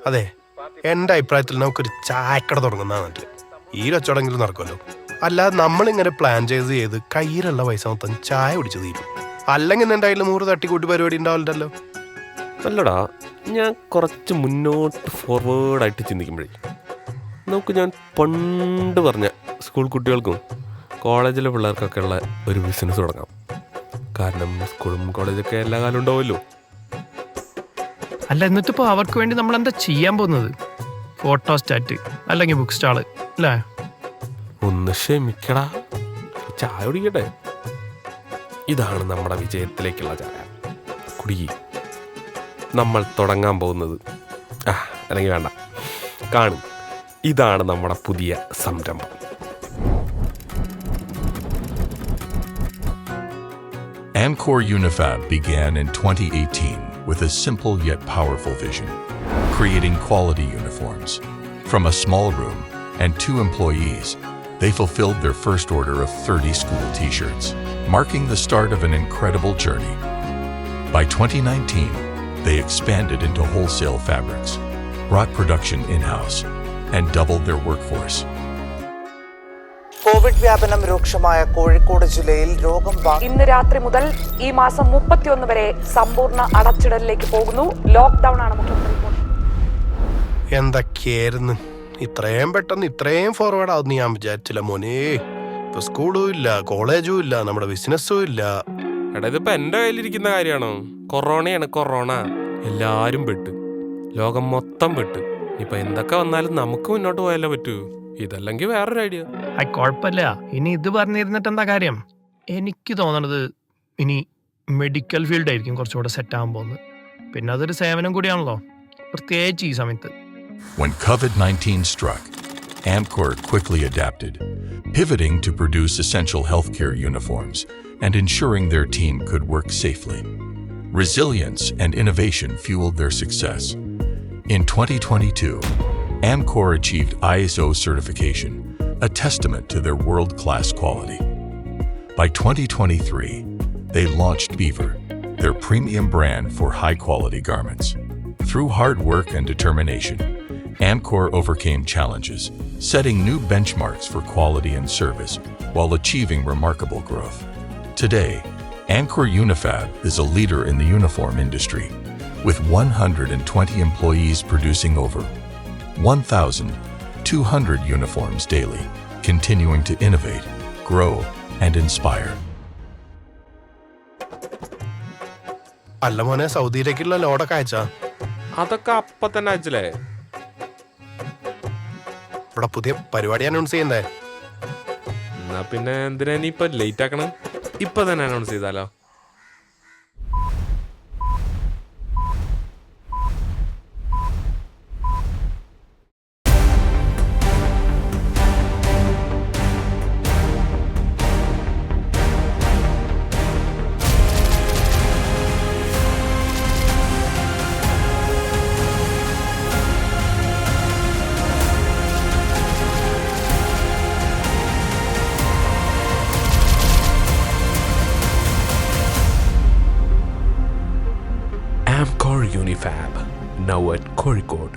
അതെ, എൻ്റെ അഭിപ്രായത്തിൽ നമുക്കൊരു ചായക്കട തുടങ്ങുന്നതാണ് നല്ലത്. ഈ കച്ചവടമെങ്കിലും നടക്കുമല്ലോ. അല്ലാതെ നമ്മളിങ്ങനെ പ്ലാൻ ചെയ്ത് കയ്യിലുള്ള പൈസ മൊത്തം ചായ കുടിച്ച് തീരും. അല്ലെങ്കിൽ എൻ്റെ കയ്യിൽ 100 തട്ടിക്കൂട്ടി പരിപാടി ഉണ്ടാവില്ലല്ലോ. അല്ലടാ, ഞാൻ കുറച്ച് മുന്നോട്ട് ഫോർവേഡായിട്ട് ചിന്തിക്കുമ്പോഴേ നമുക്ക് ഞാൻ പണ്ട് പറഞ്ഞ സ്കൂൾ കുട്ടികൾക്കും കോളേജിലെ പിള്ളേർക്കൊക്കെ ഉള്ള ഒരു ബിസിനസ് തുടങ്ങാം. കാരണം സ്കൂളും കോളേജൊക്കെ എല്ലാ കാലം ഉണ്ടാവുമല്ലോ. അല്ല, എന്നിട്ടിപ്പോൾ അവർക്ക് വേണ്ടി നമ്മൾ എന്താ ചെയ്യാൻ പോകുന്നത്? ഫോട്ടോ സ്റ്റാറ്റ് അല്ലെങ്കിൽ ബുക്ക് സ്റ്റാള് അല്ലേ? ഒന്ന് ക്ഷമിക്കടാ, ചായ കുടിക്കട്ടെ. ഇതാണ് നമ്മുടെ വിജയത്തിലേക്കുള്ള ചായ. കുടിക്ക്. നമ്മൾ തുടങ്ങാൻ പോകുന്നത് അല്ലെങ്കിൽ വേണ്ട, കാണും. ഇതാണ് നമ്മുടെ പുതിയ സംരംഭം. Amcor Unifab began in 2018 with a simple yet powerful vision, creating quality uniforms. From a small room and 2 employees, they fulfilled their first order of 30 school t-shirts, marking the start of an incredible journey. By 2019, they expanded into wholesale fabrics, brought production in-house, and doubled their workforce. Covid വ്യാപനം രൂക്ഷമായ കോഴിക്കോട് ജില്ലയിൽ രോഗം ഇന്ന് രാത്രി മുതൽ ഈ മാസം 31 വരെ സമ്പൂർണ്ണ അടച്ചിടലിലേക്ക് പോകുന്നു. ലോക്ക്ഡൌൺ ആണ് മുഖ്യമന്ത്രി. എന്തൊക്കെയായിരുന്നു ഇത്രയും പെട്ടെന്ന് ഇത്രയും ഫോർവേഡ് ആവുന്ന ഞാൻ വിചാരിച്ചില്ല മോനെ. ഇപ്പൊ സ്കൂളും ഇല്ല, കോളേജും ഇല്ല, നമ്മുടെ ബിസിനസ്സും ഇല്ല. എടാ, ഇതിപ്പോ എന്റെ കയ്യിലിരിക്കുന്ന കാര്യമാണോ? കൊറോണയാണ് കൊറോണ. എല്ലാരും പെട്ട്, ലോകം മൊത്തം പെട്ട്. ഇപ്പൊ എന്തൊക്കെ വന്നാലും നമുക്ക് മുന്നോട്ട് പോയാലേ പറ്റൂ. ഇതല്ലെങ്കിൽ വേറൊരു ഐഡിയ. കുഴപ്പമില്ല. ഇനി ഇത് പറഞ്ഞിരുന്നിട്ട് എന്താ കാര്യം? എനിക്ക് തോന്നണത് ഇനി മെഡിക്കൽ ഫീൽഡ് ആയിരിക്കും കുറച്ചുകൂടെ സെറ്റ് ആകാൻ പോകുന്നത്. പിന്നെ അതൊരു സേവനം കൂടിയാണല്ലോ, പ്രത്യേകിച്ച് ഈ സമയത്ത്. When COVID-19 struck, Amcor quickly adapted, pivoting to produce essential healthcare uniforms and ensuring their team could work safely. Resilience and innovation fueled their success. In 2022, Amcor achieved ISO certification, a testament to their world-class quality. By 2023, they launched Beaver, their premium brand for high-quality garments. Through hard work and determination, Amcor overcame challenges, setting new benchmarks for quality and service while achieving remarkable growth. Today, Amcor Unifab is a leader in the uniform industry, with 120 employees producing over 1,200 uniforms daily, continuing to innovate, grow, and inspire. അല്ല മോനെ, സൗദിയിലേക്കുള്ള ലോഡൊക്കെ അയച്ചാ? അതൊക്കെ അപ്പൊ തന്നെ അയച്ചില്ലേ? ഇവിടെ പുതിയ പരിപാടി announce ചെയ്യണ്ടേ? എന്നാ പിന്നെ എന്തിനാ നീ ഇപ്പൊ ലേറ്റ് ആക്കണം? ഇപ്പൊ തന്നെ അനൗൺസ് ചെയ്താലോ? Amcor Unifab, now at Kozhikode.